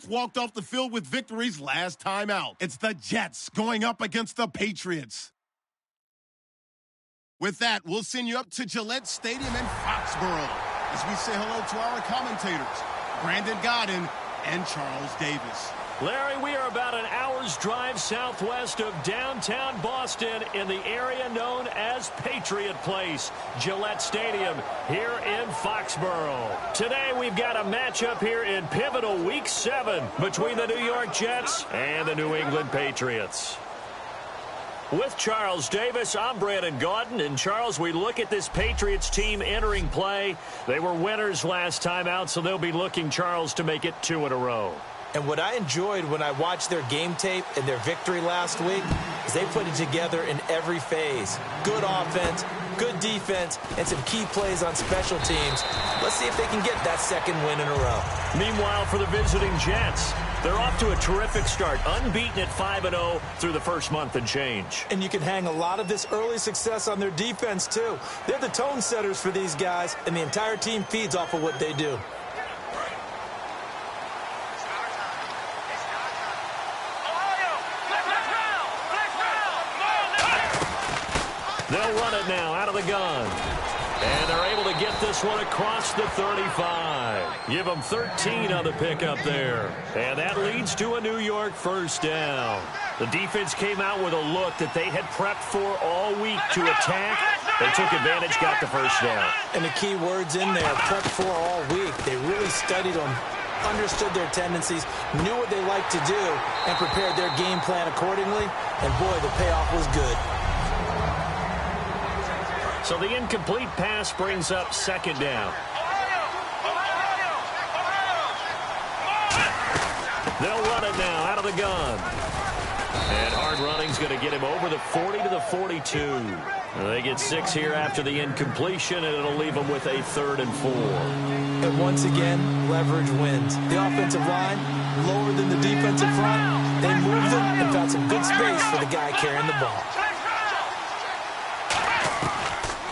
both walked off the field with victories last time out. It's the Jets going up against the Patriots. With that, we'll send you up to Gillette Stadium in Foxborough as we say hello to our commentators, Brandon Godden and Charles Davis. Larry, we are about an hour's drive southwest of downtown Boston in the area known as Patriot Place, Gillette Stadium here in Foxborough. Today we've got a matchup here in pivotal Week 7 between the New York Jets and the New England Patriots. With Charles Davis, I'm Brandon Gaudin. And Charles, we look at this Patriots team entering play. They were winners last time out, so they'll be looking, Charles, to make it 2 in a row. And what I enjoyed when I watched their game tape and their victory last week is they put it together in every phase. Good offense, good defense, and some key plays on special teams. Let's see if they can get that second win in a row. Meanwhile, for the visiting Jets, they're off to a terrific start, unbeaten at 5-0 through the first month and change. And you can hang a lot of this early success on their defense, too. They're the tone setters for these guys, and the entire team feeds off of what they do. They'll run it now out of the gun. And they're able to get this one across the 35. Give them 13 on the pickup there. And that leads to a New York first down. The defense came out with a look that they had prepped for all week to attack. They took advantage, got the first down. And the key words in there, prepped for all week. They really studied them, understood their tendencies, knew what they liked to do, and prepared their game plan accordingly. And boy, the payoff was good. So the incomplete pass brings up second down. They'll run it now out of the gun. And hard running's going to get him over the 40 to the 42. They get 6 here after the incompletion, and it'll leave them with a 3rd and 4. And once again, leverage wins. The offensive line, lower than the defensive front. They moved them and found some good space for the guy carrying the ball.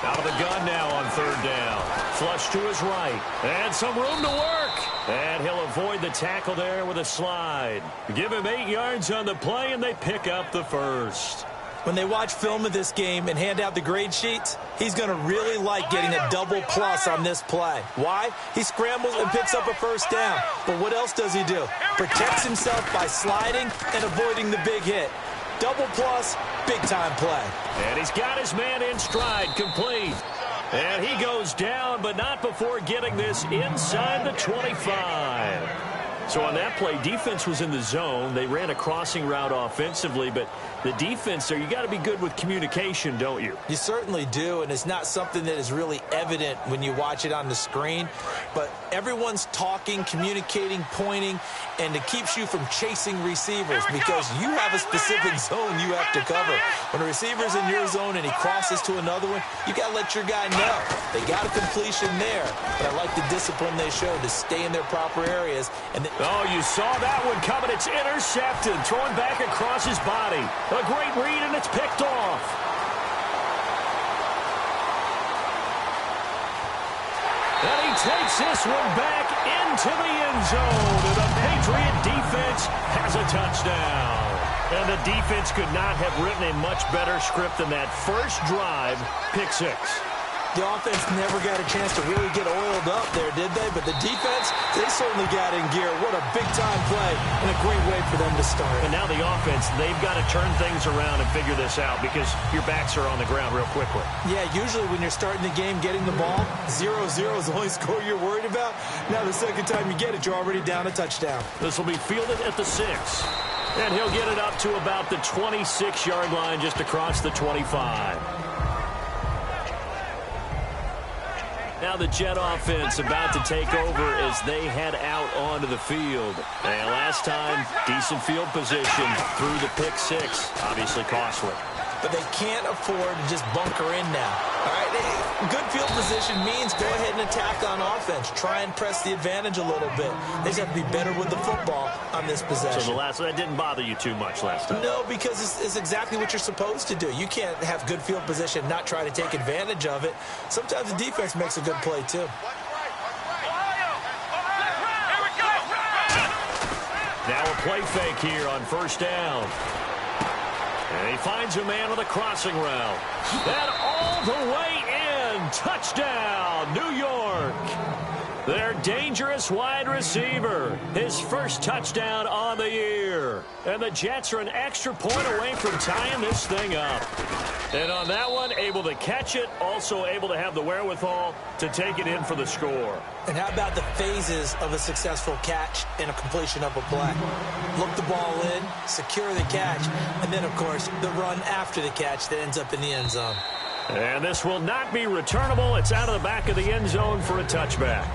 Out of the gun now on 3rd down. Flush to his right. And some room to work. And he'll avoid the tackle there with a slide. Give him 8 yards on the play, and they pick up the first. When they watch film of this game and hand out the grade sheets, he's going to really like getting a double plus on this play. Why? He scrambles and picks up a first down. But what else does he do? Protects himself by sliding and avoiding the big hit. Double plus, big-time play. And he's got his man in stride, complete. And he goes down, but not before getting this inside the 25. So on that play, defense was in the zone. They ran a crossing route offensively, but the defense there, you got to be good with communication, don't you? You certainly do, and it's not something that is really evident when you watch it on the screen. But everyone's talking, communicating, pointing, and it keeps you from chasing receivers because you have a specific zone you have to cover. When a receiver's in your zone and he crosses to another one, you got to let your guy know. They got a completion there, but I like the discipline they showed to stay in their proper areas. And oh, you saw that one coming. It's intercepted, thrown back across his body. A great read, and it's picked off. And he takes this one back into the end zone. And the Patriot defense has a touchdown. And the defense could not have written a much better script than that first drive, pick 6. The offense never got a chance to really get oiled up there, did they? But the defense, they certainly got in gear. What a big-time play and a great way for them to start. And now the offense, they've got to turn things around and figure this out because your backs are on the ground real quickly. Yeah, usually when you're starting the game, getting the ball, 0-0 is the only score you're worried about. Now the second time you get it, you're already down a touchdown. This will be fielded at the 6. And he'll get it up to about the 26-yard line just across the 25. Now the Jet offense about to take over as they head out onto the field. And last time, decent field position through the pick 6. Obviously costly. But they can't afford to just bunker in now. All right, good field position means go ahead and attack on offense. Try and press the advantage a little bit. They just have to be better with the football on this possession. So that didn't bother you too much last time? No, because it's exactly what you're supposed to do. You can't have good field position, not try to take advantage of it. Sometimes the defense makes a good play, too. Now a play fake here on first down. And he finds a man on the crossing route. And all the way in. Touchdown, New York. Their dangerous wide receiver. His first touchdown on the year. And the Jets are an extra point away from tying this thing up. And on that one, able to catch it, also able to have the wherewithal to take it in for the score. And how about the phases of a successful catch and a completion of a play? Look the ball in, secure the catch, and then, of course, the run after the catch that ends up in the end zone. And this will not be returnable. It's out of the back of the end zone for a touchback.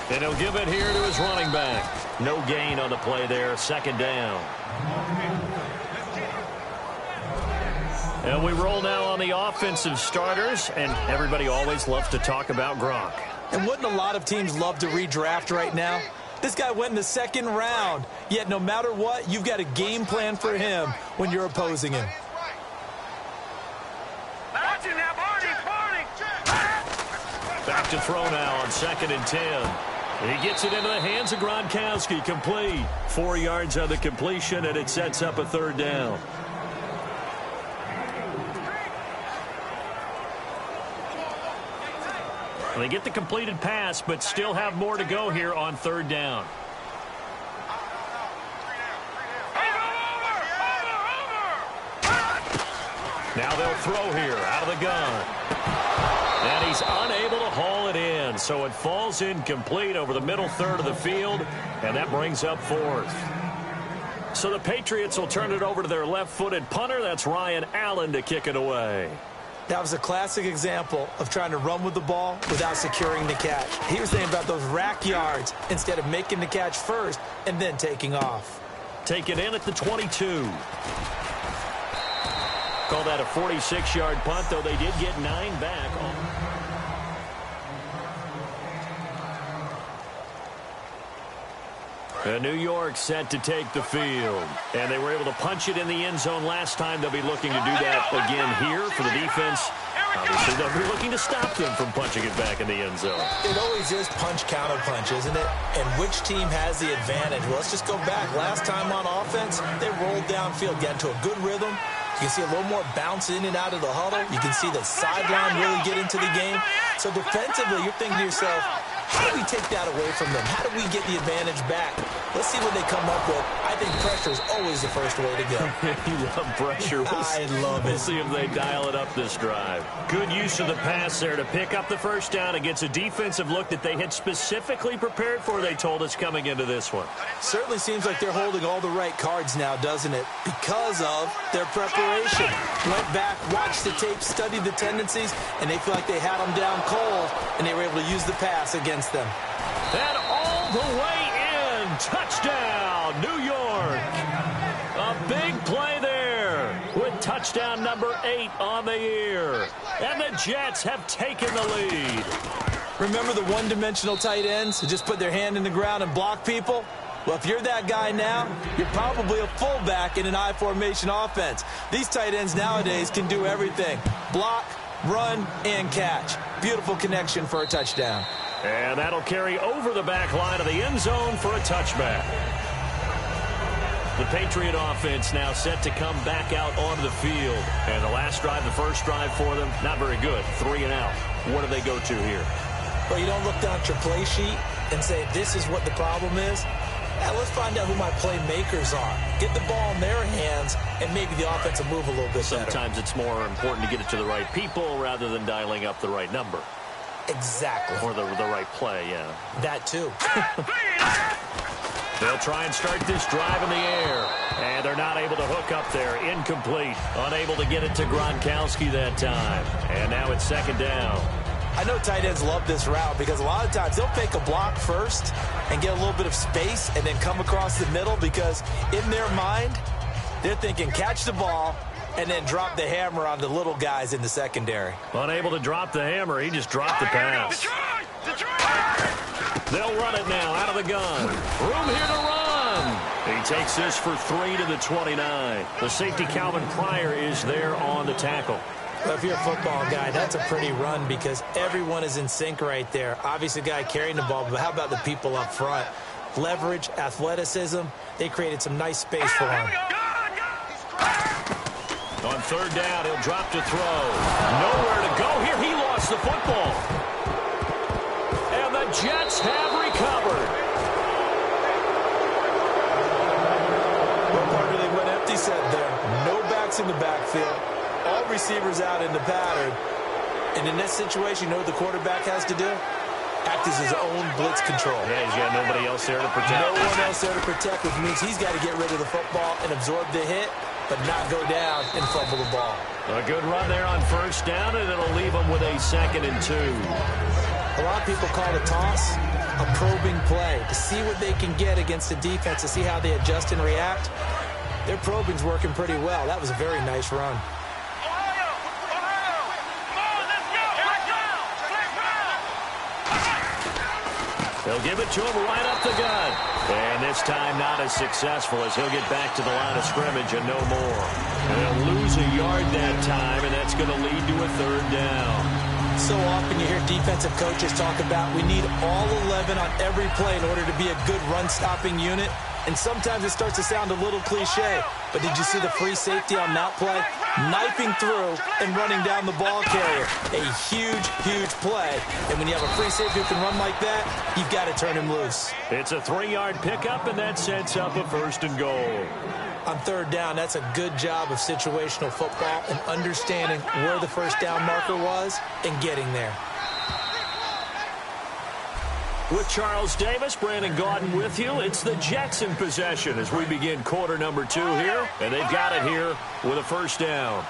And he'll give it here to his running back. No gain on the play there, second down. And we roll now on the offensive starters, and everybody always loves to talk about Gronk. And wouldn't a lot of teams love to redraft right now? This guy went in the second round, yet no matter what, you've got a game plan for him when you're opposing him. Back to throw now on 2nd and 10. He gets it into the hands of Gronkowski, complete. 4 yards on the completion, and it sets up a third down. They get the completed pass, but still have more to go here on third down. Now they'll throw here out of the gun. And he's unable to haul it in, so it falls incomplete over the middle third of the field, and that brings up 4th. So the Patriots will turn it over to their left-footed punter. That's Ryan Allen to kick it away. That was a classic example of trying to run with the ball without securing the catch. He was thinking about those rack yards instead of making the catch first and then taking off. Take it in at the 22. Call that a 46-yard punt, though they did get 9 back. New York set to take the field. And they were able to punch it in the end zone last time. They'll be looking to do that again here for the defense. Obviously, they'll be looking to stop them from punching it back in the end zone. It always is punch-counter-punch, isn't it? And which team has the advantage? Well, let's just go back. Last time on offense, they rolled downfield, got into a good rhythm. You can see a little more bounce in and out of the huddle. You can see the sideline really get into the game. So defensively, you're thinking to yourself, how do we take that away from them? How do we get the advantage back? Let's see what they come up with. I think pressure is always the first way to go. You love pressure. I love it. We'll see if they dial it up this drive. Good use of the pass there to pick up the first down against a defensive look that they had specifically prepared for, they told us, coming into this one. Certainly seems like they're holding all the right cards now, doesn't it? Because of their preparation. Went back, watched the tape, studied the tendencies, and they feel like they had them down cold, and they were able to use the pass against them. And all the way in. Touchdown, New York. A big play there with touchdown number 8 on the year. And the Jets have taken the lead. Remember the one-dimensional tight ends who just put their hand in the ground and block people? Well, if you're that guy now, you're probably a fullback in an I-formation offense. These tight ends nowadays can do everything. Block, run, and catch. Beautiful connection for a touchdown. And that'll carry over the back line of the end zone for a touchback. The Patriot offense now set to come back out onto the field. And the last drive, the first drive for them, not very good. 3 and out. What do they go to here? Well, you don't look down at your play sheet and say, this is what the problem is. Now, let's find out who my playmakers are. Get the ball in their hands, and maybe the offense will move a little bit better. Sometimes it's more important to get it to the right people rather than dialing up the right number. Exactly. Or the right play, yeah. That, too. They'll try and start this drive in the air. And they're not able to hook up there. Incomplete. Unable to get it to Gronkowski that time. And now it's second down. I know tight ends love this route because a lot of times they'll fake a block first and get a little bit of space and then come across the middle because in their mind, they're thinking catch the ball, and then drop the hammer on the little guys in the secondary. Unable to drop the hammer, he just dropped the pass. They'll run it now out of the gun. Room here to run. He takes this for 3 to the 29. The safety, Calvin Pryor, is there on the tackle. Well, if you're a football guy, that's a pretty run because everyone is in sync right there. Obviously, the guy carrying the ball, but how about the people up front? Leverage, athleticism, they created some nice space for him. On third down, he'll drop to throw. Nowhere to go here. He lost the football. And the Jets have recovered. Well, partner, they went empty set there. No backs in the backfield. All receivers out in the pattern. And in this situation, you know what the quarterback has to do? Act as his own blitz control. Yeah, he's got nobody else there to protect. No one else there to protect, which means he's got to get rid of the football and absorb the hit, but not go down and fumble the ball. A good run there on first down, and it'll leave him with a 2nd and 2. A lot of people call the toss a probing play to see what they can get against the defense, to see how they adjust and react. Their probing's working pretty well. That was a very nice run. They'll give it to him right up the gut. And this time not as successful as he'll get back to the line of scrimmage and no more. And they'll lose a yard that time, and that's going to lead to a 3rd down. So often you hear defensive coaches talk about we need all 11 on every play in order to be a good run-stopping unit. And sometimes it starts to sound a little cliche. But did you see the free safety on that play? Knifing through and running down the ball carrier. A huge, huge play. And when you have a free safety who can run like that, you've got to turn him loose. It's a 3-yard pickup, and that sets up a 1st and goal. On third down, that's a good job of situational football and understanding where the first down marker was and getting there. With Charles Davis, Brandon Gaudin with you. It's the Jets in possession as we begin quarter number 2 here. And they've got it here with a 1st down.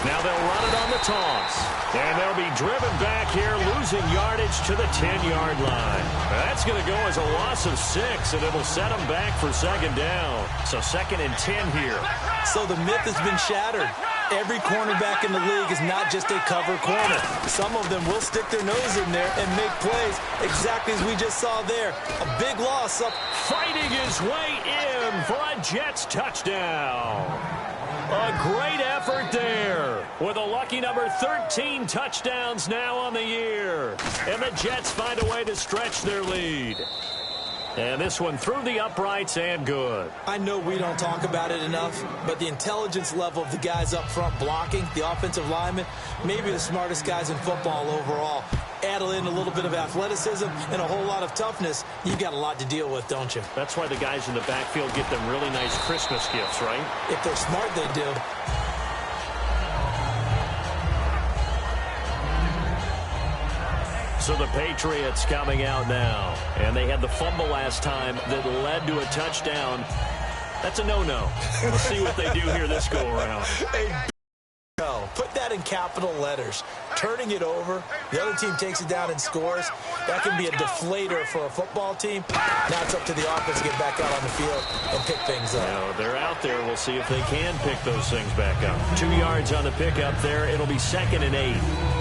Now they'll run it on the toss. And they'll be driven back here, losing yardage to the 10-yard line. That's going to go as a loss of 6, and it'll set them back for 2nd down. So 2nd and 10 here. So the myth has been shattered. Every cornerback in the league is not just a cover corner. Some of them will stick their nose in there and make plays exactly as we just saw there. A big loss up. Fighting his way in for a Jets touchdown. A great effort there with a lucky number 13 touchdowns now on the year. And the Jets find a way to stretch their lead. And this one through the uprights and good. I know we don't talk about it enough, but the intelligence level of the guys up front blocking, the offensive linemen, maybe the smartest guys in football overall. Add in a little bit of athleticism and a whole lot of toughness, you've got a lot to deal with, don't you? That's why the guys in the backfield get them really nice Christmas gifts, right? If they're smart, they do. So the Patriots coming out now. And they had the fumble last time that led to a touchdown. That's a no-no. We'll see what they do here this go-around. No, put that in capital letters. Turning it over, the other team takes it down and scores. That can be a deflator for a football team. Now it's up to the offense to get back out on the field and pick things up. Now, they're out there. We'll see if they can pick those things back up. 2 yards on the pickup there. It'll be 2nd and 8.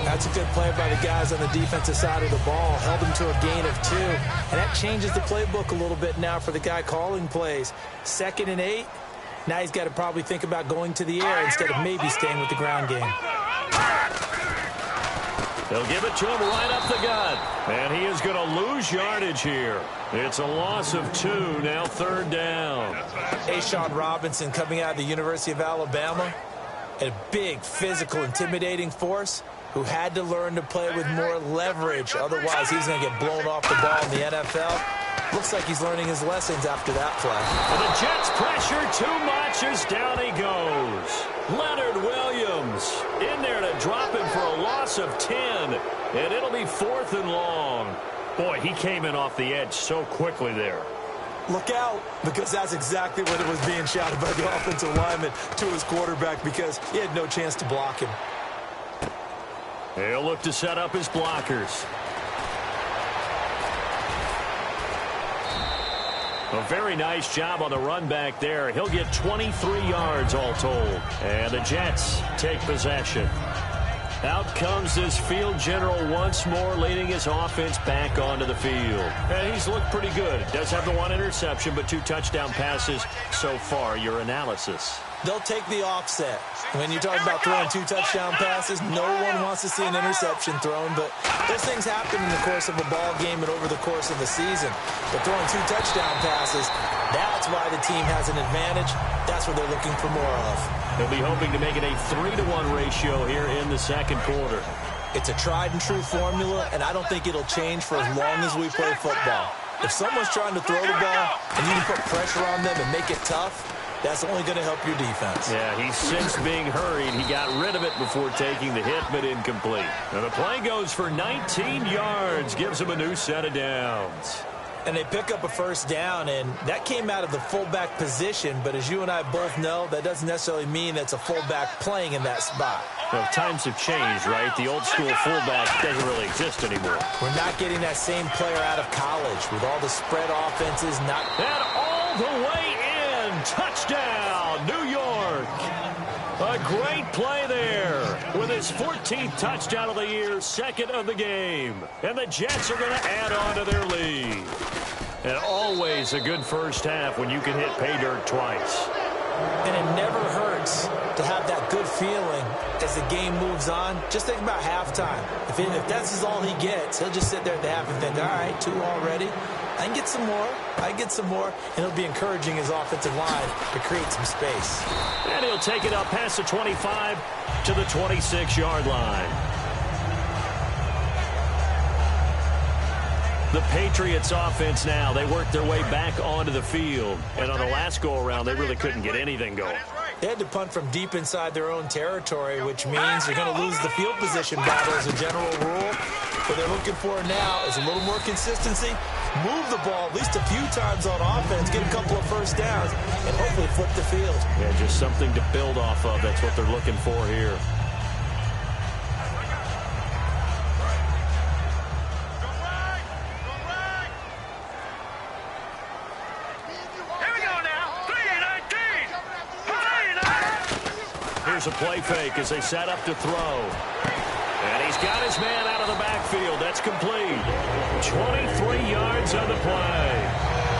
That's a good play by the guys on the defensive side of the ball. Held them to a gain of 2. And that changes the playbook a little bit now for the guy calling plays. 2nd and 8. Now he's got to probably think about going to the air instead of maybe staying with the ground game. They'll give it to him right up the gut. And he is going to lose yardage here. It's a loss of 2, now 3rd down. Ashawn Robinson coming out of the University of Alabama. A big, physical, intimidating force who had to learn to play with more leverage. Otherwise, he's going to get blown off the ball in the NFL. Looks like he's learning his lessons after that play. And the Jets pressure too much as down he goes. Leonard Williams in there to drop him for a loss of 10. And it'll be 4th and long. Boy, he came in off the edge so quickly there. Look out, because that's exactly what it was being shouted by the offensive lineman to his quarterback because he had no chance to block him. He'll look to set up his blockers. A very nice job on the run back there. He'll get 23 yards all told. And the Jets take possession. Out comes this field general once more, leading his offense back onto the field. And he's looked pretty good. Does have the one interception, but 2 touchdown passes so far. Your analysis? They'll take the offset. When you talk about throwing 2 touchdown passes, no one wants to see an interception thrown, but those things happen in the course of a ball game and over the course of the season. But throwing 2 touchdown passes, that's why the team has an advantage. That's what they're looking for more of. They'll be hoping to make it a 3-to-1 ratio here in the second quarter. It's a tried-and-true formula, and I don't think it'll change for as long as we play football. If someone's trying to throw the ball and you can put pressure on them and make it tough, that's only going to help your defense. Yeah, he's since being hurried. He got rid of it before taking the hit, but incomplete. Now the play goes for 19 yards, gives him a new set of downs. And they pick up a first down, and that came out of the fullback position. But as you and I both know, that doesn't necessarily mean that's a fullback playing in that spot. Well, times have changed, right? The old school fullback doesn't really exist anymore. We're not getting that same player out of college with all the spread offenses. And all the way in. Touchdown, New York. A great play there with his 14th touchdown of the year, second of the game. And the Jets are going to add on to their lead. And always a good first half when you can hit pay dirt twice. And it never hurts to have that good feeling as the game moves on. Just think about halftime. If that's all he gets, he'll just sit there at the half and think, all right, 2 already. I can get some more. I get some more. And he'll be encouraging his offensive line to create some space. And he'll take it up past the 25 to the 26-yard line. The Patriots offense now, they work their way back onto the field. And on the last go-around, they really couldn't get anything going. They had to punt from deep inside their own territory, which means you're going to lose the field position battle as a general rule. What they're looking for now is a little more consistency, move the ball at least a few times on offense, get a couple of first downs, and hopefully flip the field. Yeah, just something to build off of. That's what they're looking for here. Here's a play fake as they set up to throw. And he's got his man out of the backfield. That's complete. 23 yards on the play.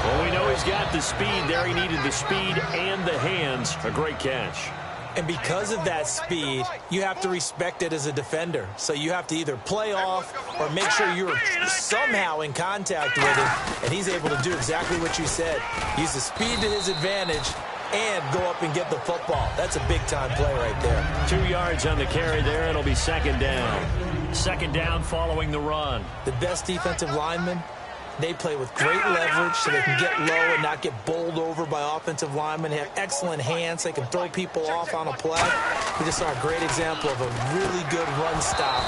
Well, we know he's got the speed there. He needed the speed and the hands. A great catch. And because of that speed, you have to respect it as a defender. So you have to either play off or make sure you're somehow in contact with him. And he's able to do exactly what you said. Use the speed to his advantage and go up and get the football. That's a big-time play right there. 2 yards on the carry there. It'll be second down. Second down following the run. The best defensive linemen, they play with great leverage so they can get low and not get bowled over by offensive linemen. They have excellent hands. They can throw people off on a play. We just saw a great example of a really good run stop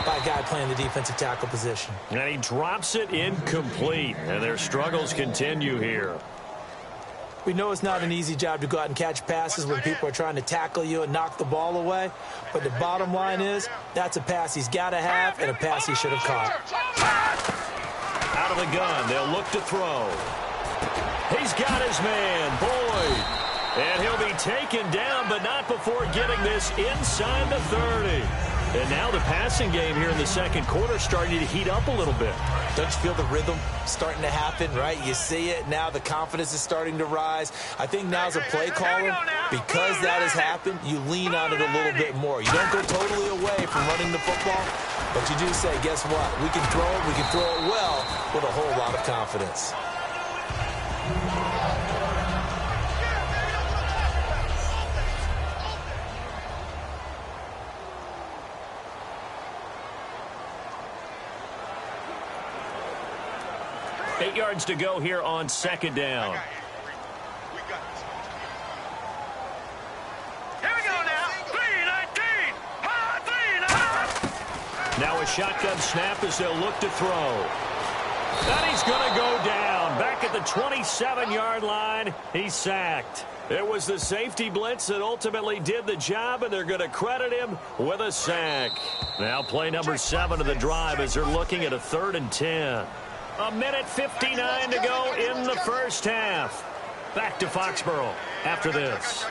by a guy playing the defensive tackle position. And he drops it incomplete. And their struggles continue here. We know it's not an easy job to go out and catch passes when people are trying to tackle you and knock the ball away. But the bottom line is, that's a pass he's got to have and a pass he should have caught. Out of the gun, they'll look to throw. He's got his man, Boyd. And he'll be taken down, but not before getting this inside the 30. And now the passing game here in the second quarter starting to heat up a little bit. Don't you feel the rhythm starting to happen, right? You see it. Now the confidence is starting to rise. I think now as a play caller, because that has happened, you lean on it a little bit more. You don't go totally away from running the football, but you do say, guess what? We can throw it. We can throw it well with a whole lot of confidence. Eight yards to go here on second down. Here we go now. 3-19. Now a shotgun snap as they'll look to throw. And he's going to go down. Back at the 27-yard line, he's sacked. It was the safety blitz that ultimately did the job, and they're going to credit him with a sack. Now play number 7 of the drive as they're looking at a 3rd and 10. A minute 59 to go in the first half. Back to Foxborough after this.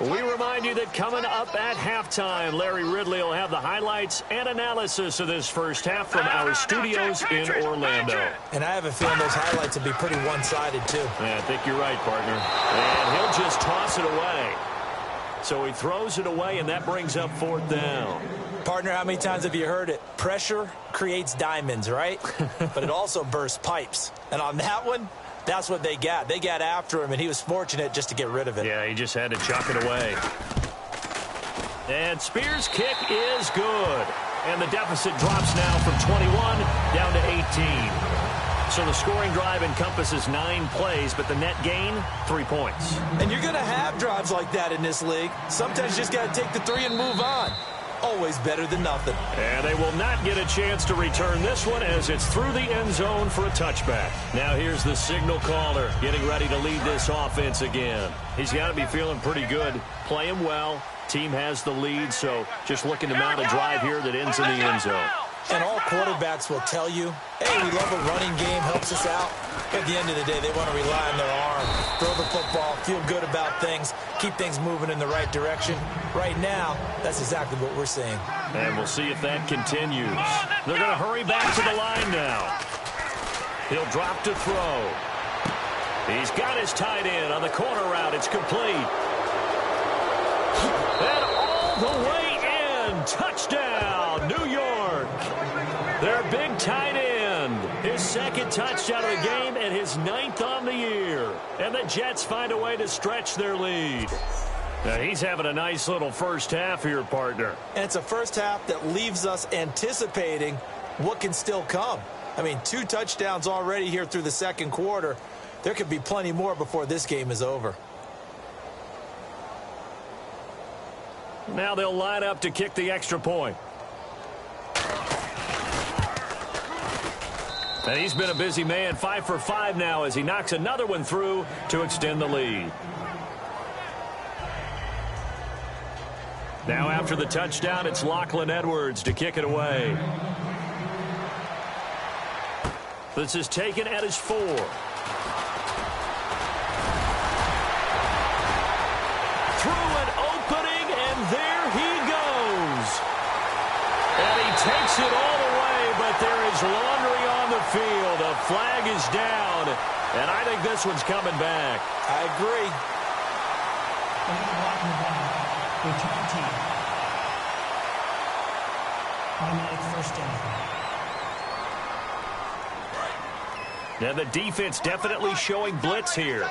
We remind you that coming up at halftime, Larry Ridley will have the highlights and analysis of this first half from our studios in Orlando. And I have a feeling those highlights will be pretty one-sided, too. Yeah, I think you're right, partner. And he'll just toss it away. So he throws it away, and that brings up 4th down. Partner, how many times have you heard it? Pressure creates diamonds, right? But it also bursts pipes. And on that one, that's what they got. They got after him, and he was fortunate just to get rid of it. Yeah, he just had to chuck it away. And Spears' kick is good. And the deficit drops now from 21 down to 18. So the scoring drive encompasses 9 plays, but the net gain, 3 points. And you're going to have drives like that in this league. Sometimes you just got to take the 3 and move on. Always better than nothing. And they will not get a chance to return this one as it's through the end zone for a touchback. Now here's the signal caller getting ready to lead this offense again. He's got to be feeling pretty good, playing well. Team has the lead, so just looking to mount a drive here that ends in the end zone. And all quarterbacks will tell you, hey, we love a running game, helps us out. But at the end of the day, they want to rely on their arm, throw the football, feel good about things, keep things moving in the right direction. Right now, that's exactly what we're seeing. And we'll see if that continues. They're going to hurry back to the line now. He'll drop to throw. He's got his tight end on the corner route. It's complete. And all the way in. Touchdown, New York. Their big tight end. His 2nd touchdown of the game and his 9th on the year. And the Jets find a way to stretch their lead. Now he's having a nice little first half here, partner. And it's a first half that leaves us anticipating what can still come. I mean, 2 touchdowns already here through the 2nd quarter. There could be plenty more before this game is over. Now they'll line up to kick the extra point. And he's been a busy man, 5 for 5 now as he knocks another one through to extend the lead. Now after the touchdown, it's Lachlan Edwards to kick it away. This is taken at his 4. Through an opening, and there he goes. And he takes it all the way, but there is laundry on the field. A flag is down, and I think this one's coming back. I agree. Return team. Automatic first down. Now the defense definitely showing blitz here.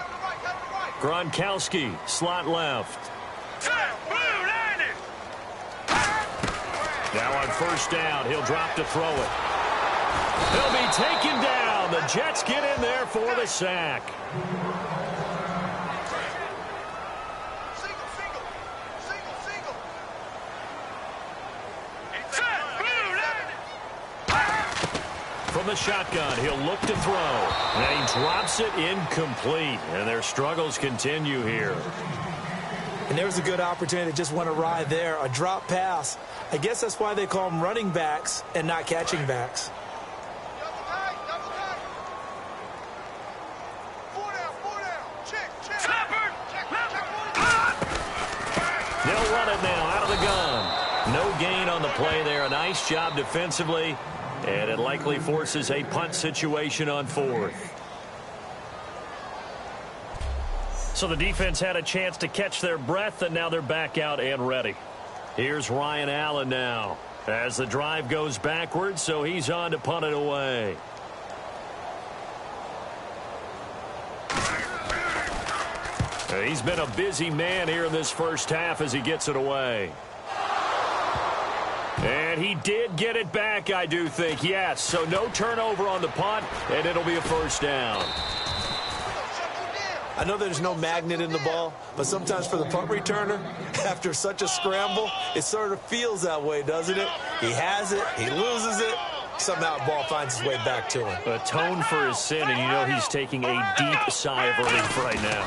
Gronkowski, slot left. Now on first down, he'll drop to throw it. He'll be taken down. The Jets get in there for the sack. From the shotgun, he'll look to throw. And he drops it incomplete. And their struggles continue here. And there's a good opportunity that just went awry there. A drop pass. I guess that's why they call them running backs and not catching backs. They'll run it now out of the gun. No gain on the play there. A nice job defensively. And it likely forces a punt situation on 4th. So the defense had a chance to catch their breath, and now they're back out and ready. Here's Ryan Allen now as the drive goes backwards, so he's on to punt it away. He's been a busy man here in this first half as he gets it away. And he did get it back, I do think, yes. So no turnover on the punt, and it'll be a first down. I know there's no magnet in the ball, but sometimes for the punt returner, after such a scramble, it sort of feels that way, doesn't it? He has it, he loses it, somehow the ball finds its way back to him. Atone for his sin, and you know he's taking a deep sigh of relief right now.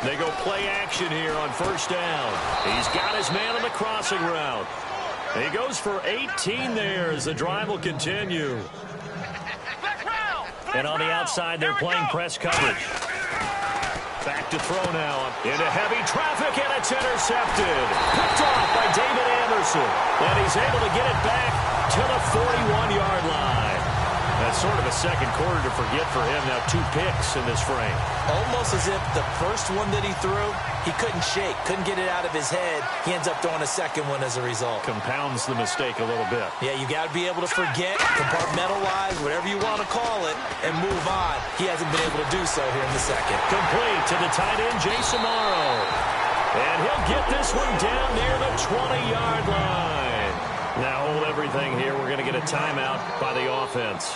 They go play action here on first down. He's got his man on the crossing route. He goes for 18 there as the drive will continue. And on the outside, they're playing press coverage. Back to throw now into heavy traffic, and it's intercepted. Picked off by David Anderson. And he's able to get it back to the 41-yard line. That's sort of a second quarter to forget for him. Now 2 picks in this frame. Almost as if the first one that he threw, he couldn't shake, couldn't get it out of his head. He ends up throwing a second one as a result. Compounds the mistake a little bit. Yeah, you got to be able to forget, compartmentalize, whatever you want to call it, and move on. He hasn't been able to do so here in the second. Complete to the tight end, Jason Morrow. And he'll get this one down near the 20-yard line. Now hold everything here. We're going to get a timeout by the offense.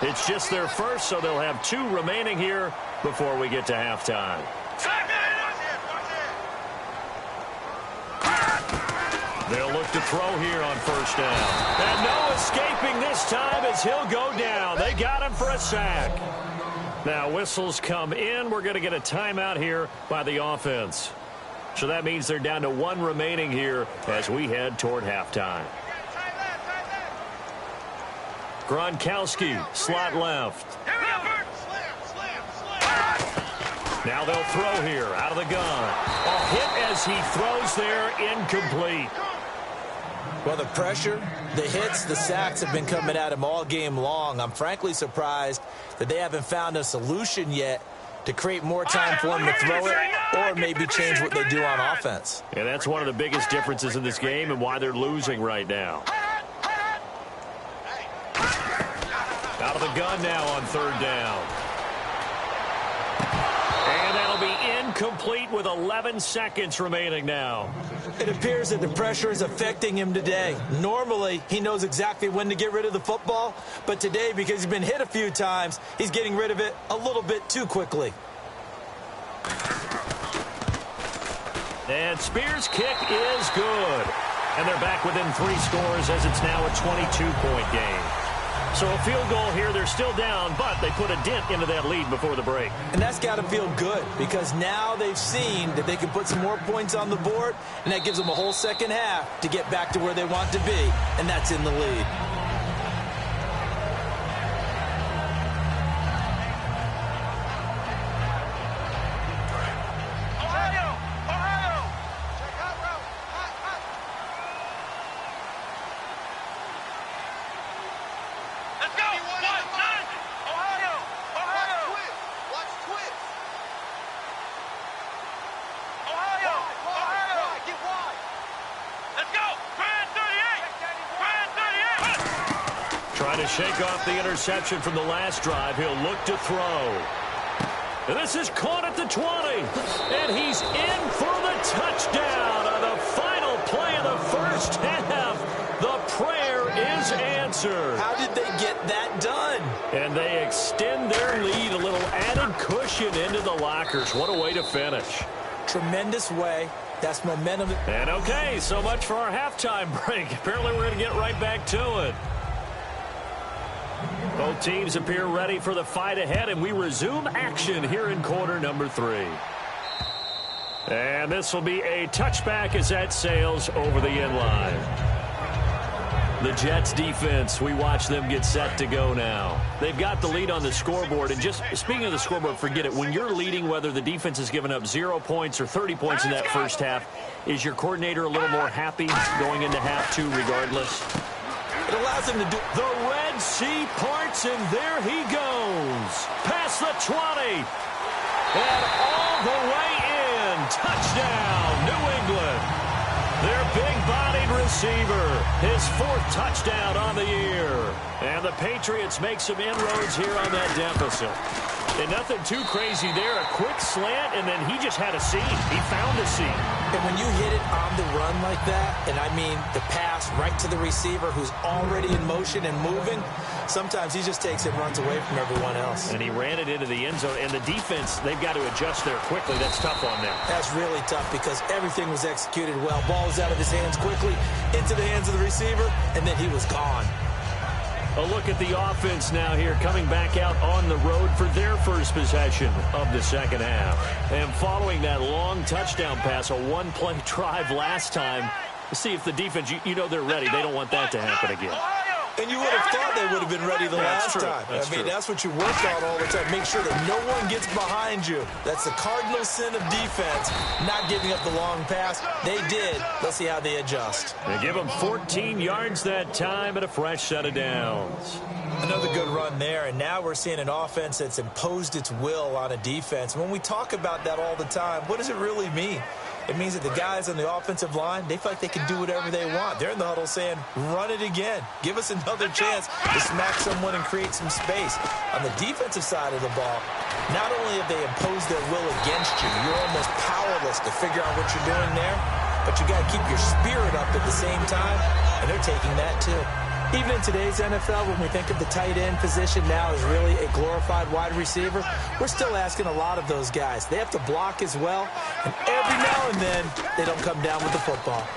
It's just their first, so they'll have 2 remaining here before we get to halftime. They'll look to throw here on first down. And no escaping this time as he'll go down. They got him for a sack. Now whistles come in. We're going to get a timeout here by the offense. So that means they're down to 1 remaining here as we head toward halftime. Gronkowski, slot left. Now they'll throw here out of the gun. A hit as he throws there, incomplete. Well, the pressure, the hits, the sacks have been coming at him all game long. I'm frankly surprised that they haven't found a solution yet to create more time for him to throw it or maybe change what they do on offense. And that's one of the biggest differences in this game and why they're losing right now. Out of the gun now on third down. And that'll be incomplete with 11 seconds remaining now. It appears that the pressure is affecting him today. Normally, he knows exactly when to get rid of the football, but today, because he's been hit a few times, he's getting rid of it a little bit too quickly. And Spears' kick is good. And they're back within 3 scores as it's now a 22-point game. So a field goal here, they're still down, but they put a dent into that lead before the break. And that's got to feel good because now they've seen that they can put some more points on the board, and that gives them a whole second half to get back to where they want to be, and that's in the lead. Shake off the interception from the last drive. He'll look to throw. And this is caught at the 20. And he's in for the touchdown on the final play of the first half. The prayer is answered. How did they get that done? And they extend their lead, a little added cushion into the lockers. What a way to finish. Tremendous way. That's momentum. And okay, so much for our halftime break. Apparently we're going to get right back to it. Both teams appear ready for the fight ahead, and we resume action here in quarter number 3. And this will be a touchback as that sails over the end line. The Jets defense, we watch them get set to go now. They've got the lead on the scoreboard, and just speaking of the scoreboard, forget it. When you're leading, whether the defense has given up 0 points or 30 points in that first half, is your coordinator a little more happy going into half 2 regardless? It allows him to do. The Red Sea parts, and there he goes. Past the 20. And all the way in. Touchdown, New England. Their big-bodied receiver. His 4th touchdown on the year. And the Patriots make some inroads here on that deficit. And nothing too crazy there. A quick slant, and then he just had a seam. He found a seam. And when you hit it on the run like that, and I mean the pass right to the receiver who's already in motion and moving, sometimes he just takes it and runs away from everyone else. And he ran it into the end zone. And the defense, they've got to adjust there quickly. That's tough on them. That's really tough because everything was executed well. Ball was out of his hands quickly, into the hands of the receiver, and then he was gone. A look at the offense now here, coming back out on the road for their first possession of the second half. And following that long touchdown pass, a one-play drive last time, See if the defense, you know they're ready. They don't want that to happen again. And you would have thought they would have been ready the last time. That's what you work on all the time. Make sure that no one gets behind you. That's the cardinal sin of defense, not giving up the long pass. They did. Let's see how they adjust. They give them 14 yards that time and a fresh set of downs. Another good run there, and now we're seeing an offense that's imposed its will on a defense. When we talk about that all the time, what does it really mean? It means that the guys on the offensive line, they feel like they can do whatever they want. They're in the huddle saying, run it again. Give us another chance to smack someone and create some space. On the defensive side of the ball, not only have they imposed their will against you, you're almost powerless to figure out what you're doing there, but you got to keep your spirit up at the same time, and they're taking that too. Even in today's NFL, when we think of the tight end position now as really a glorified wide receiver, we're still asking a lot of those guys. They have to block as well, and every now and then, they don't come down with the football.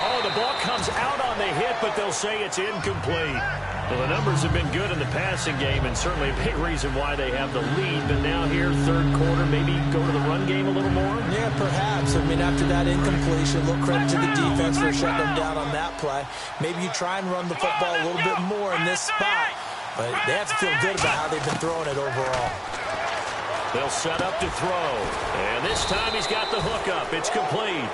Oh, the ball comes out on the hit, but they'll say it's incomplete. Well, the numbers have been good in the passing game, and certainly a big reason why they have the lead. But now here, third quarter, maybe go to the run game a little more? Yeah, perhaps. After that incompletion, a little credit to the defense for shutting them down on that play. Maybe you try and run the football a little bit more in this spot, but they have to feel good about how they've been throwing it overall. They'll set up to throw, and this time he's got the hook up. It's complete.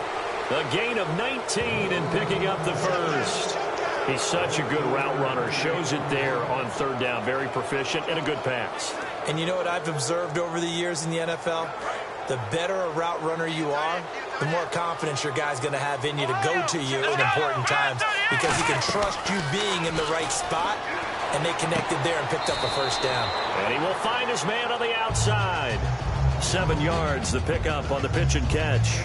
A gain of 19 and picking up the first. He's such a good route runner. Shows it there on third down. Very proficient and a good pass. And you know what I've observed over the years in the NFL? The better a route runner you are, the more confidence your guy's going to have in you to go to you in important times because he can trust you being in the right spot, and they connected there and picked up a first down. And he will find his man on the outside. 7 yards, the pickup on the pitch and catch.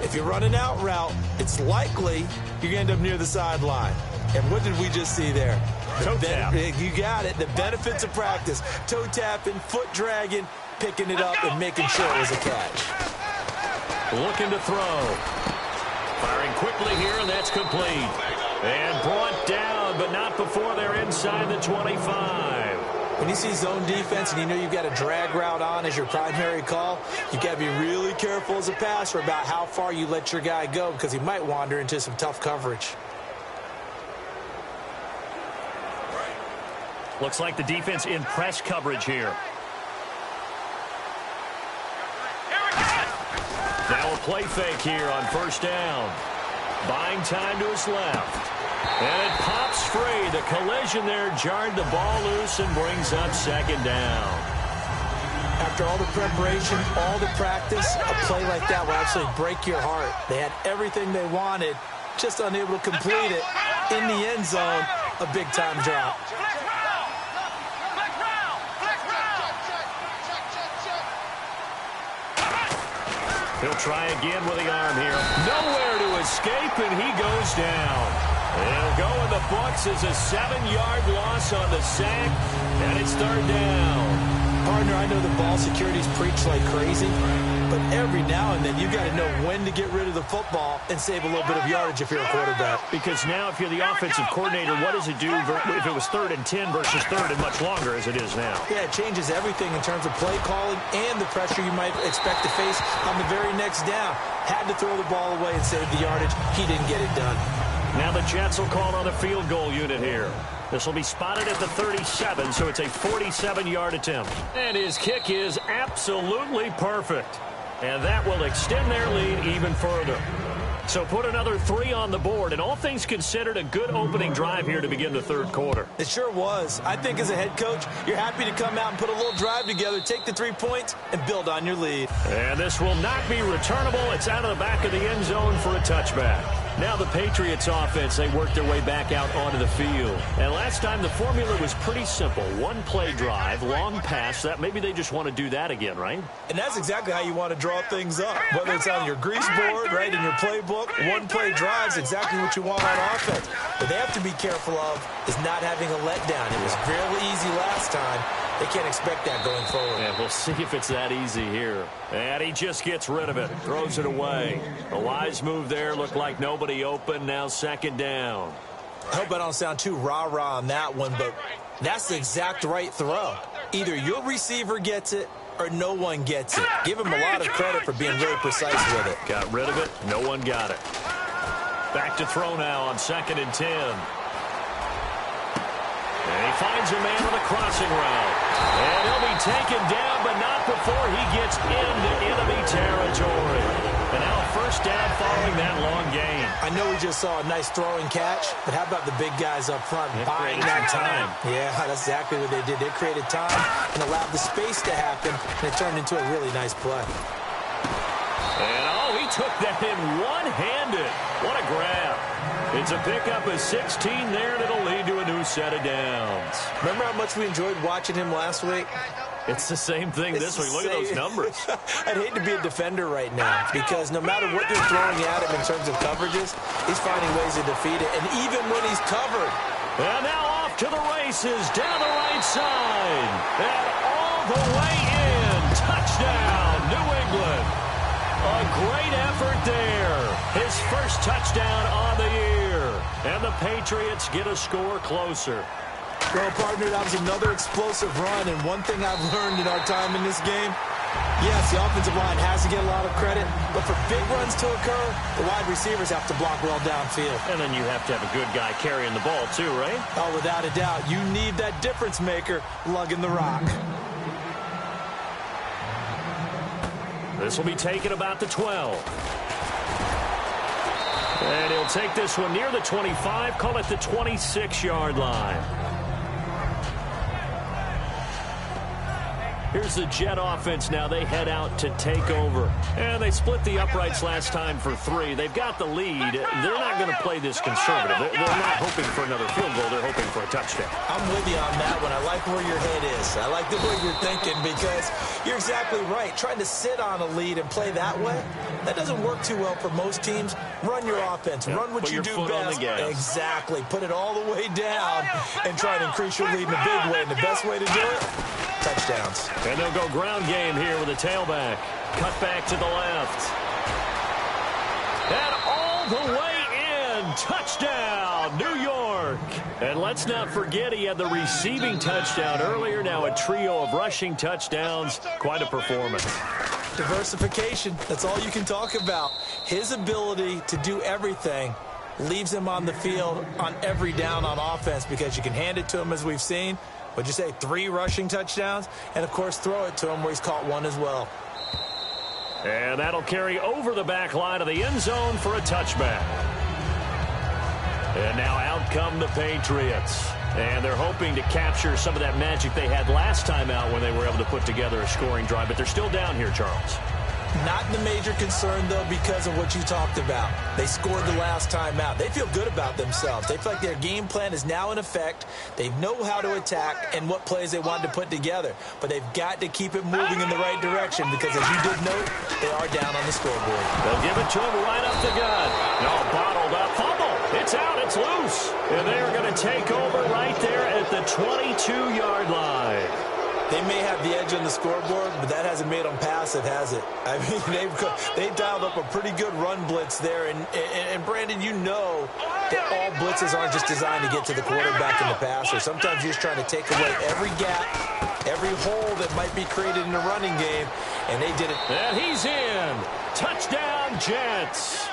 If you run an out route, it's likely you're going to end up near the sideline. And what did we just see there? Toe tap. You got it. The benefits of practice. Toe tapping, foot dragging, picking it up, and making sure it was a catch. Looking to throw. Firing quickly here, and that's complete. And brought down, but not before they're inside the 25. When you see zone defense and you know you've got a drag route on as your primary call, you've got to be really careful as a passer about how far you let your guy go because he might wander into some tough coverage. Looks like the defense in press coverage here. Now a play fake here on first down. Buying time to his left. And it pops free. The collision there jarred the ball loose and brings up second down. After all the preparation, all the practice, a play like that will absolutely break your heart. They had everything they wanted, just unable to complete it. In the end zone, a big-time drop. He'll try again with the arm here. Nowhere to escape, and he goes down. He'll go in the books as a 7-yard loss on the sack, and it's third down. Partner, I know the ball security's preached like crazy, but every now and then you got to know when to get rid of the football and save a little bit of yardage if you're a quarterback. Because now if you're the offensive coordinator, what does it do if it was 3rd and 10 versus 3rd and much longer as it is now? Yeah, it changes everything in terms of play calling and the pressure you might expect to face on the very next down. Had to throw the ball away and save the yardage. He didn't get it done. Now the Jets will call on a field goal unit here. This will be spotted at the 37, so it's a 47-yard attempt. And his kick is absolutely perfect. And that will extend their lead even further. So put another 3 on the board, and all things considered, a good opening drive here to begin the third quarter. It sure was. I think as a head coach, you're happy to come out and put a little drive together, take the 3 points, and build on your lead. And this will not be returnable. It's out of the back of the end zone for a touchback. Now the Patriots offense, they work their way back out onto the field. And last time the formula was pretty simple. 1 play drive, long pass. That maybe they just want to do that again, right? And that's exactly how you want to draw things up. Whether it's on your grease board, right, in your playbook, 1 play drive is exactly what you want on offense. What they have to be careful of is not having a letdown. It was fairly easy last time. They can't expect that going forward. Yeah, we'll see if it's that easy here. And he just gets rid of it, throws it away. A wise move there, looked like nobody open, now second down. I hope I don't sound too rah-rah on that one, but that's the exact right throw. Either your receiver gets it or no one gets it. Give him a lot of credit for being really precise with it. Got rid of it, no one got it. Back to throw now on 2nd and 10. And he finds a man on the crossing route. And he'll be taken down, but not before he gets into enemy territory. And now a first down following that long gain. I know we just saw a nice throwing catch, but how about the big guys up front buying that time? Yeah, that's exactly what they did. They created time and allowed the space to happen, and it turned into a really nice play. And, he took that in one-handed. What a grab. It's a pickup of 16 there, and it'll lead to a new set of downs. Remember how much we enjoyed watching him last week? It's the same thing this week. Look at those numbers. I'd hate to be a defender right now because no matter what you're throwing at him in terms of coverages, he's finding ways to defeat it. And even when he's covered. And now off to the races down the right side. And all the way in. Touchdown, New England. A great effort there. His first touchdown on the year. And the Patriots get a score closer. Well, partner, that was another explosive run, and one thing I've learned in our time in this game, yes, the offensive line has to get a lot of credit, but for big runs to occur, the wide receivers have to block well downfield. And then you have to have a good guy carrying the ball too, right? Oh, without a doubt. You need that difference maker lugging the rock. This will be taken about the 12. And he'll take this one near the 25, call it the 26-yard line. Here's the Jet offense now. They head out to take over. And they split the uprights last time for 3. They've got the lead. They're not going to play this conservative. They're not hoping for another field goal. They're hoping for a touchdown. I'm with you on that one. I like where your head is. I like the way you're thinking because you're exactly right. Trying to sit on a lead and play that way, that doesn't work too well for most teams. Run your offense. Yeah, run what you do best. On the gas. Exactly. Put it all the way down and try to increase your lead in a big way. And the best way to do it, touchdowns. And they'll go ground game here with a tailback. Cut back to the left. And all the way in. Touchdown, New York. And let's not forget he had the receiving touchdown earlier. Now a trio of rushing touchdowns. Quite a performance. Diversification. That's all you can talk about. His ability to do everything leaves him on the field on every down on offense because you can hand it to him as we've seen. What'd you say, 3 rushing touchdowns? And, of course, throw it to him where he's caught 1 as well. And that'll carry over the back line of the end zone for a touchback. And now out come the Patriots. And they're hoping to capture some of that magic they had last time out when they were able to put together a scoring drive. But they're still down here, Charles. Not the major concern, though, because of what you talked about. They scored the last time out. They feel good about themselves. They feel like their game plan is now in effect. They know how to attack and what plays they want to put together. But they've got to keep it moving in the right direction because, as you did note, they are down on the scoreboard. They'll give it to him right up the gut. No, bottled up. Fumble. It's out. It's loose. And they are going to take over right there at the 22-yard line. They may have the edge on the scoreboard, but that hasn't made them passive, has it? I mean, they've dialed up a pretty good run blitz there. And Brandon, you know that all blitzes aren't just designed to get to the quarterback and the passer. Sometimes you're just trying to take away every gap, every hole that might be created in the running game, and they did it. And he's in. Touchdown, Jets.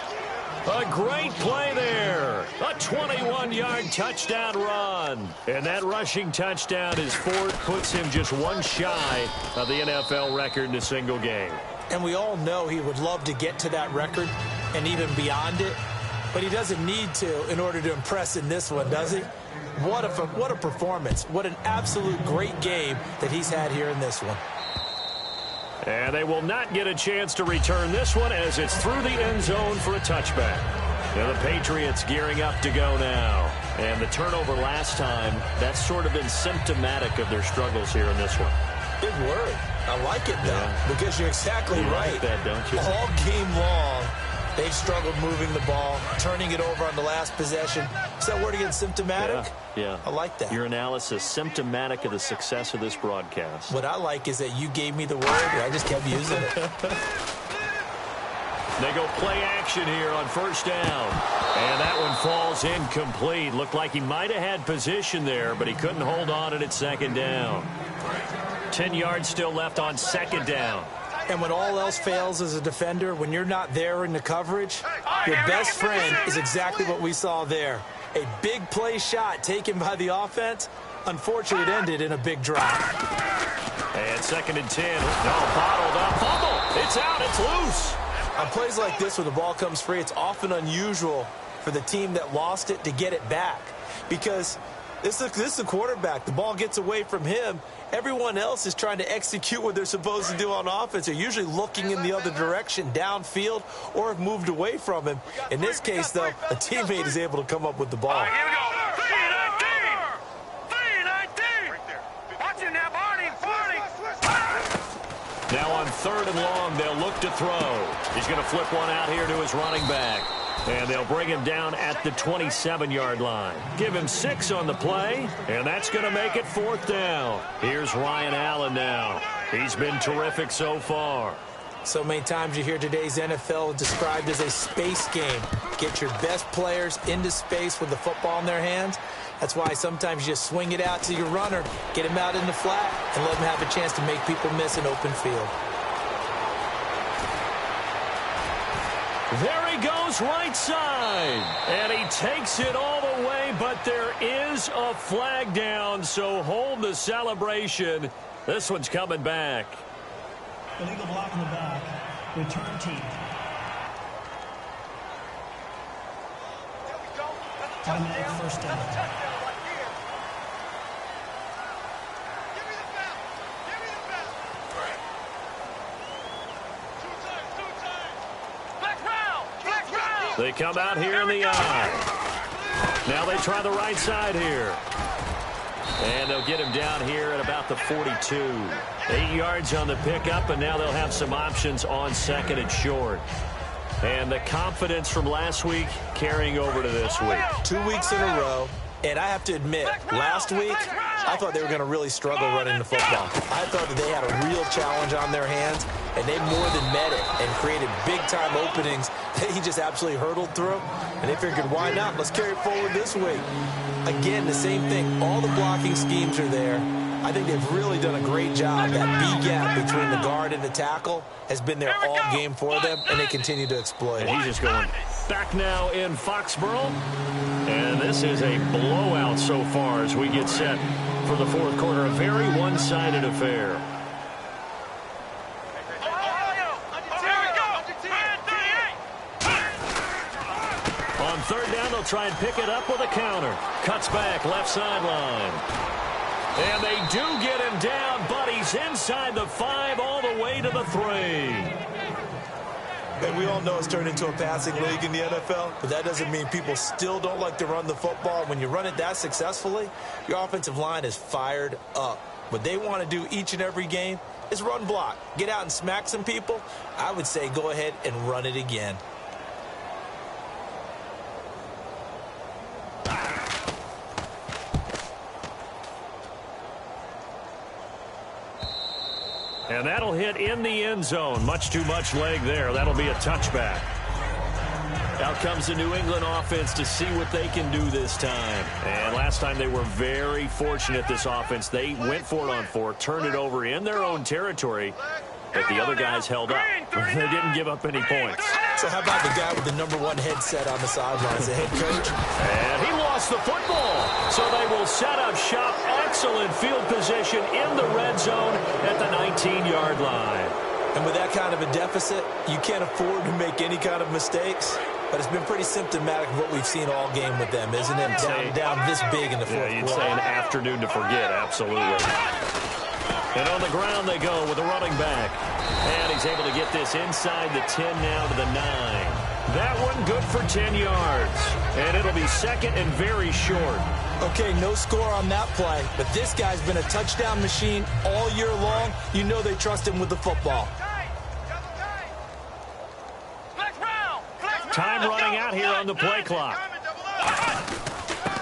A great play there. A 21-yard touchdown run. And that rushing touchdown is Ford puts him just 1 shy of the NFL record in a single game. And we all know he would love to get to that record and even beyond it. But he doesn't need to in order to impress in this one, does he? What a performance. What an absolute great game that he's had here in this one. And they will not get a chance to return this one as it's through the end zone for a touchback. Now the Patriots gearing up to go now. And the turnover last time, that's sort of been symptomatic of their struggles here in this one. Big word. I like it, though, because you're exactly right. Like that, don't you? All game long, they've struggled moving the ball, turning it over on the last possession. Is that word again, symptomatic? Yeah. I like that. Your analysis, symptomatic of the success of this broadcast. What I like is that you gave me the word, and I just kept using it. They go play action here on first down. And that one falls incomplete. Looked like he might have had position there, but he couldn't hold on it at second down. 10 yards still left on second down. And when all else fails as a defender, when you're not there in the coverage, your best friend is exactly what we saw there. A big play shot taken by the offense. Unfortunately, it ended in a big drop. And 2nd and 10. No, bottled up. Fumble. It's out. It's loose. On plays like this where the ball comes free, it's often unusual for the team that lost it to get it back. Because this is the quarterback. The ball gets away from him. Everyone else is trying to execute what they're supposed to do on offense. They're usually looking in the other direction, downfield, or have moved away from him. In this case, though, a teammate is able to come up with the ball. Here we go. 3-19. Watch him now, Barney. Now on 3rd and long, they'll look to throw. He's going to flip one out here to his running back. And they'll bring him down at the 27-yard line. Give him 6 on the play, and that's going to make it 4th down. Here's Ryan Allen now. He's been terrific so far. So many times you hear today's NFL described as a space game. Get your best players into space with the football in their hands. That's why sometimes you just swing it out to your runner, get him out in the flat, and let him have a chance to make people miss an open field. There he goes right side. And he takes it all the way, but there is a flag down, so hold the celebration. This one's coming back. Illegal block in the back. Return team. Automatic first down. They come out here in the eye. Now they try the right side here. And they'll get him down here at about the 42. 8 yards on the pickup, and now they'll have some options on 2nd and short. And the confidence from last week carrying over to this week. 2 weeks in a row. And I have to admit, last week, I thought they were going to really struggle running the football. I thought that they had a real challenge on their hands, and they more than met it and created big-time openings that he just absolutely hurdled through. And they figured, why not? Let's carry it forward this week. Again, the same thing. All the blocking schemes are there. I think they've really done a great job. That B-gap between the guard and the tackle has been there all game for them, and they continue to exploit it. And he's just going back now in Foxborough. And this is a blowout so far as we get set for the 4th quarter. A very one-sided affair. On 3rd down, they'll try and pick it up with a counter. Cuts back, left sideline. And they do get him down, but he's inside the 5 all the way to the 3. And we all know it's turned into a passing league in the NFL, but that doesn't mean people still don't like to run the football. When you run it that successfully, your offensive line is fired up. What they want to do each and every game is run block. Get out and smack some people. I would say go ahead and run it again. And that'll hit in the end zone. Much too much leg there. That'll be a touchback. Out comes the New England offense to see what they can do this time. And last time they were very fortunate, this offense. They went for it on 4, turned it over in their own territory, but the other guys held up. They didn't give up any points. So how about the guy with the #1 headset on the sidelines, the head coach? And he lost the football. So they will set up shop. Excellent field position in the red zone at the 19-yard line. And with that kind of a deficit, you can't afford to make any kind of mistakes. But it's been pretty symptomatic of what we've seen all game with them, isn't it? Down this big in the 4th quarter. You'd say an afternoon to forget, absolutely. And on the ground they go with the running back. And he's able to get this inside the 10 now to the 9. That one good for 10 yards. And it'll be 2nd and very short. Okay, no score on that play, but this guy's been a touchdown machine all year long. You know they trust him with the football. Time running out here on the play clock.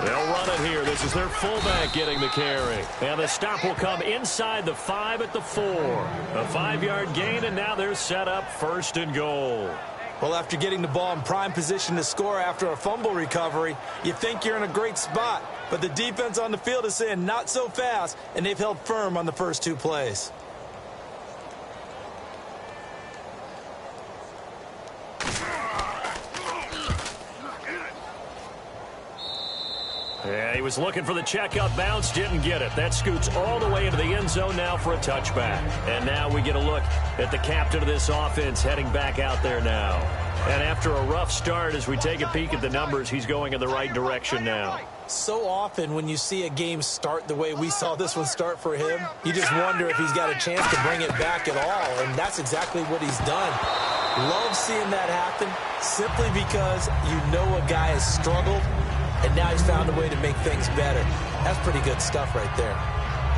They'll run it here. This is their fullback getting the carry. And the stop will come inside the 5 at the 4. A 5-yard gain, and now they're set up 1st and goal. Well, after getting the ball in prime position to score after a fumble recovery, you think you're in a great spot. But the defense on the field is saying not so fast, and they've held firm on the first 2 plays. He was looking for the checkup bounce, didn't get it. That scoots all the way into the end zone now for a touchback. And now we get a look at the captain of this offense heading back out there now. And after a rough start, as we take a peek at the numbers, he's going in the right direction now. So often when you see a game start the way we saw this one start for him, you just wonder if he's got a chance to bring it back at all, and that's exactly what he's done. Love seeing that happen simply because you know a guy has struggled, and now he's found a way to make things better. That's pretty good stuff right there.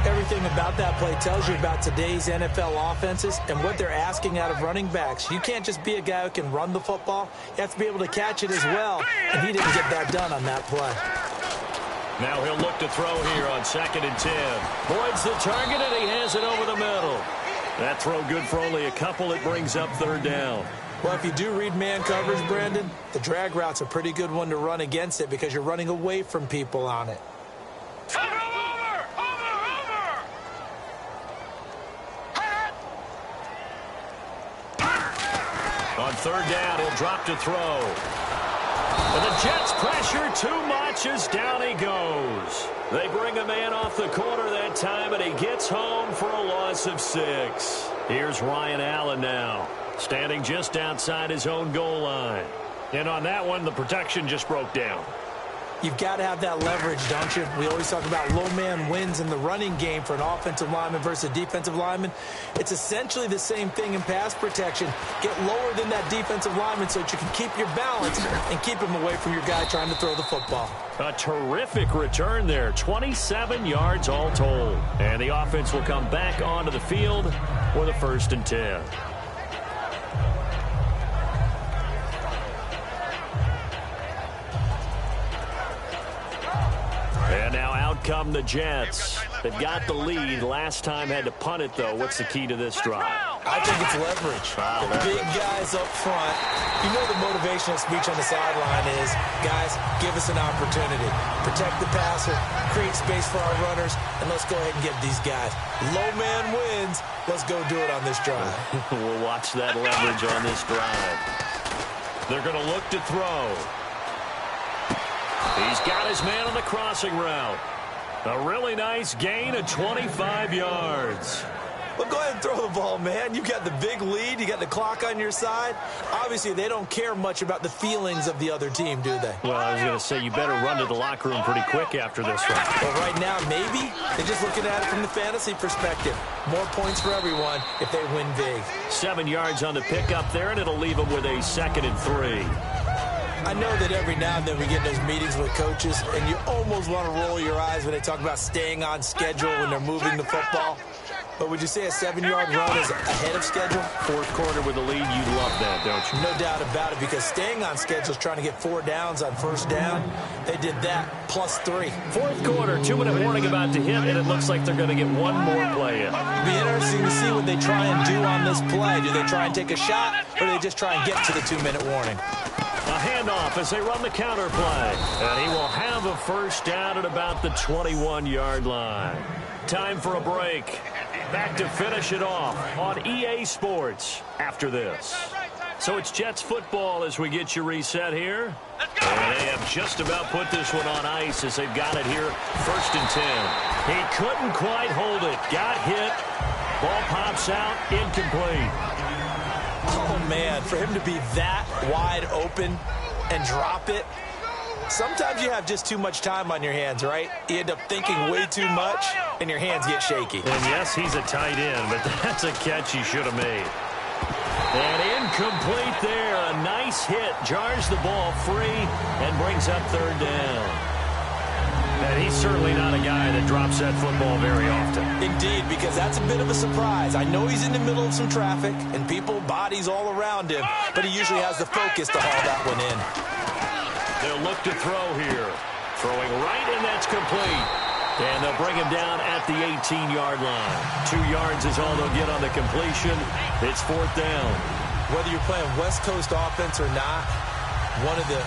Everything about that play tells you about today's NFL offenses and what they're asking out of running backs. You can't just be a guy who can run the football. You have to be able to catch it as well, and he didn't get that done on that play. Now he'll look to throw here on 2nd and 10. Boyd's the target, and he has it over the middle. That throw good for only a couple. It brings up 3rd down. Well, if you do read man coverage, Brandon, the drag route's a pretty good one to run against it because you're running away from people on it. On 3rd down, he'll drop to throw. And the Jets pressure too much as down he goes. They bring a man off the corner that time, and he gets home for a loss of 6. Here's Ryan Allen now, standing just outside his own goal line. And on that one, the protection just broke down. You've got to have that leverage, don't you? We always talk about low man wins in the running game for an offensive lineman versus a defensive lineman. It's essentially the same thing in pass protection. Get lower than that defensive lineman so that you can keep your balance and keep him away from your guy trying to throw the football. A terrific return there. 27 yards all told. And the offense will come back onto the field with a 1st and 10. And now out come the Jets. They've got the lead. Last time had to punt it, though. What's the key to this drive? I think it's leverage. The big guys up front. You know the motivational speech on the sideline is, guys, give us an opportunity. Protect the passer, create space for our runners, and let's go ahead and get these guys. Low man wins. Let's go do it on this drive. We'll watch that leverage on this drive. They're going to look to throw. He's got his man on the crossing route. A really nice gain of 25 yards. Well, go ahead and throw the ball, man. You got the big lead. You got the clock on your side. Obviously, they don't care much about the feelings of the other team, do they? Well, I was going to say, you better run to the locker room pretty quick after this one. Well, right now, maybe. They're just looking at it from the fantasy perspective. More points for everyone if they win big. 7 yards on the pickup there, and it'll leave them with a 2nd and 3. I know that every now and then we get in those meetings with coaches, and you almost want to roll your eyes when they talk about staying on schedule when they're moving the football. But would you say a 7-yard run is ahead of schedule? 4th quarter with the lead, you'd love that, don't you? No doubt about it, because staying on schedule is trying to get 4 downs on 1st down. They did that, plus 3. 4th quarter, 2-minute warning about to hit, and it looks like they're going to get one more play in. It'll be interesting to see what they try and do on this play. Do they try and take a shot, or do they just try and get to the 2-minute warning? A handoff as they run the counter play. And he will have a 1st down at about the 21-yard line. Time for a break. Back to finish it off on EA Sports after this. So it's Jets football as we get you reset here. And they have just about put this one on ice as they've got it here. 1st and 10. He couldn't quite hold it. Got hit. Ball pops out. Incomplete. Oh, man, for him to be that wide open and drop it. Sometimes you have just too much time on your hands, right? You end up thinking way too much, and your hands get shaky. And yes, he's a tight end, but that's a catch he should have made. And incomplete there. A nice hit. Jars the ball free and brings up 3rd down. And he's certainly not a guy that drops that football very often. Indeed, because that's a bit of a surprise. I know he's in the middle of some traffic and people, bodies all around him, but he usually has the focus to haul that one in. They'll look to throw here. Throwing right, and that's complete. And they'll bring him down at the 18-yard line. 2 yards is all they'll get on the completion. It's 4th down. Whether you're playing West Coast offense or not, one of the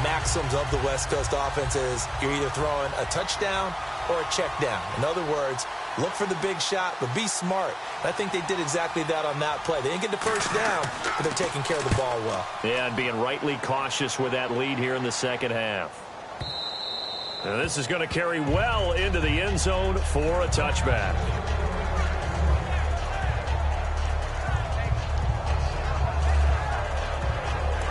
maxims of the West Coast offense is you're either throwing a touchdown or a check down. In other words, look for the big shot, but be smart. And I think they did exactly that on that play. They didn't get the 1st down, but they're taking care of the ball well. Yeah, and being rightly cautious with that lead here in the 2nd half. And this is going to carry well into the end zone for a touchback.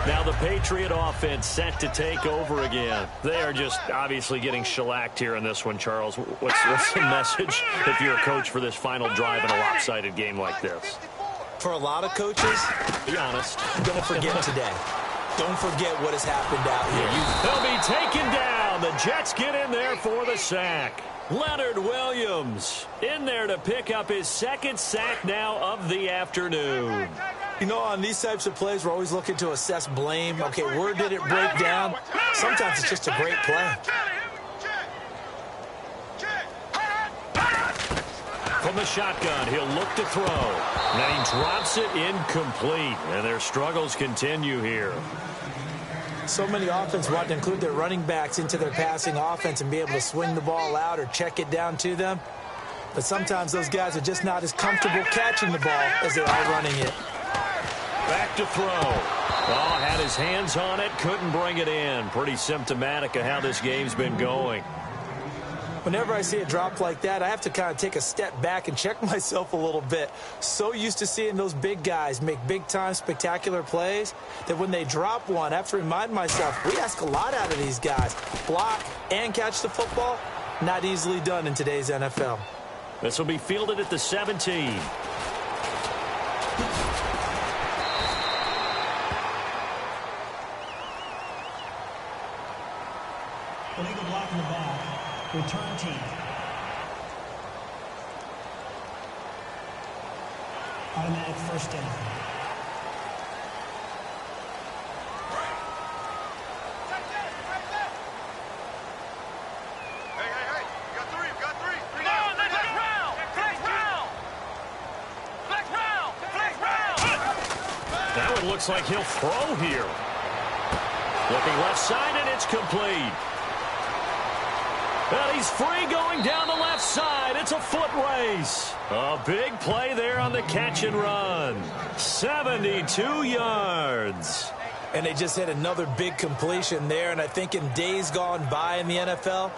Now the Patriot offense set to take over again. They are just obviously getting shellacked here in this one, Charles. What's the message if you're a coach for this final drive in a lopsided game like this? For a lot of coaches, be honest, don't forget today. Don't forget what has happened out here. They'll be taken down. The Jets get in there for the sack. Leonard Williams in there to pick up his second sack now of the afternoon. You know, on these types of plays, we're always looking to assess blame. Okay, where did it break down? Sometimes it's just a great play. From the shotgun, he'll look to throw. Then he drops it incomplete, and their struggles continue here. So many offenses want to include their running backs into their passing offense and be able to swing the ball out or check it down to them. But sometimes those guys are just not as comfortable catching the ball as they are running it. Back to throw. Oh, had his hands on it, couldn't bring it in. Pretty symptomatic of how this game's been going. Whenever I see a drop like that, I have to kind of take a step back and check myself a little bit. So used to seeing those big guys make big-time spectacular plays that when they drop one, I have to remind myself, we ask a lot out of these guys. Block and catch the football, not easily done in today's NFL. This will be fielded at the 17. Illegal block in the back. Return team. Automatic first down. Hey. You got three. No, let's round. Flex round. That one looks like he'll throw here. Looking left side, and it's complete. And he's free going down the left side. It's a foot race. A big play there on the catch and run. 72 yards. And they just had another big completion there. And I think in days gone by in the NFL,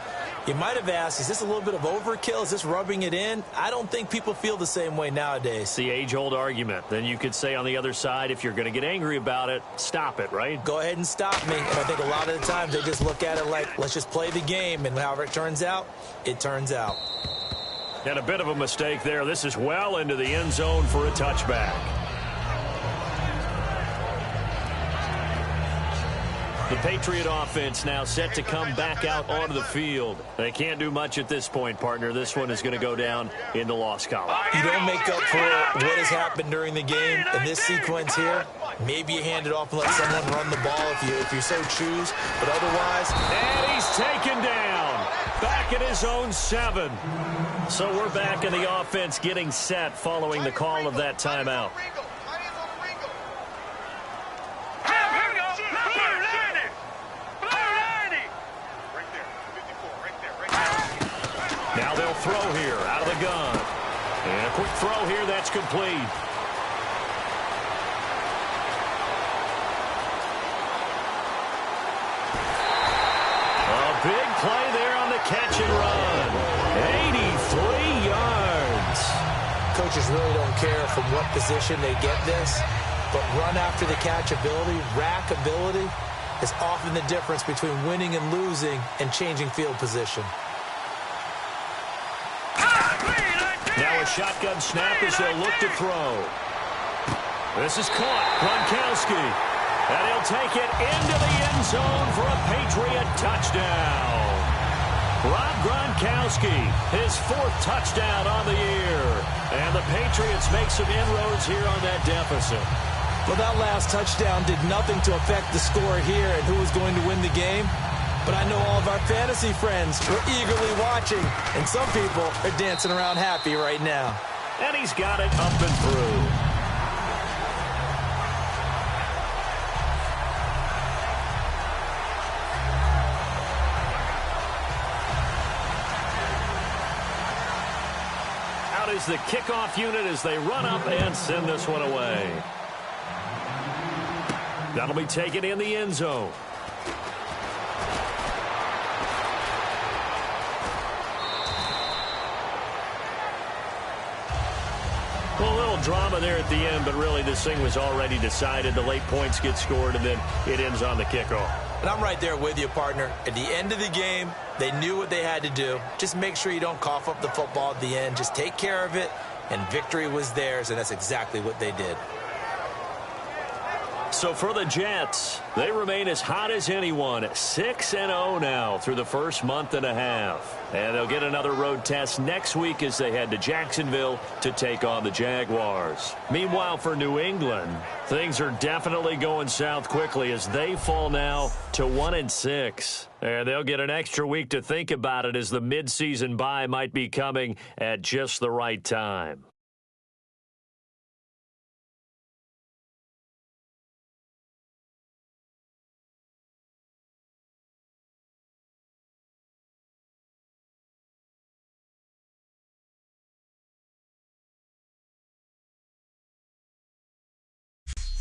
you might have asked, is this a little bit of overkill? Is this rubbing it in? I don't think people feel the same way nowadays. It's the age-old argument. Then you could say on the other side, if you're going to get angry about it, stop it, right? Go ahead and stop me. And I think a lot of the times they just look at it like, let's just play the game. And however it turns out, it turns out. And a bit of a mistake there. This is well into the end zone for a touchback. The Patriot offense now set to come back out onto the field. They can't do much at this point, partner. This one is going to go down in the loss column. You don't make up for what has happened during the game in this sequence here. Maybe you hand it off and let someone run the ball if you so choose. But otherwise... And he's taken down. Back at his own 7. So we're back in the offense getting set following the call of that timeout. Now they'll throw here out of the gun. And a quick throw here, that's complete. A big play there on the catch and run. 83 yards. Coaches really don't care from what position they get this, but run after the catch ability, rack ability, is often the difference between winning and losing and changing field position. Now a shotgun snap as they'll look to throw. This is caught. Gronkowski. And he'll take it into the end zone for a Patriot touchdown. Rob Gronkowski, his 4th touchdown on the year. And the Patriots make some inroads here on that deficit. Well, that last touchdown did nothing to affect the score here and who was going to win the game. But I know all of our fantasy friends were eagerly watching, and some people are dancing around happy right now. And he's got it up and through. Out is the kickoff unit as they run up and send this one away. That'll be taken in the end zone. Well, a little drama there at the end, but really this thing was already decided. The late points get scored, and then it ends on the kickoff. And I'm right there with you, partner. At the end of the game, they knew what they had to do. Just make sure you don't cough up the football at the end. Just take care of it, and victory was theirs, and that's exactly what they did. So for the Jets, they remain as hot as anyone, 6-0 now through the first month and a half. And they'll get another road test next week as they head to Jacksonville to take on the Jaguars. Meanwhile, for New England, things are definitely going south quickly as they fall now to 1-6. And they'll get an extra week to think about it as the midseason bye might be coming at just the right time.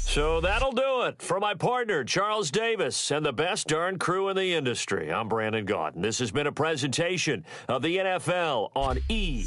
So that'll do it for my partner, Charles Davis, and the best darn crew in the industry. I'm Brandon Gaudin. This has been a presentation of the NFL on EA.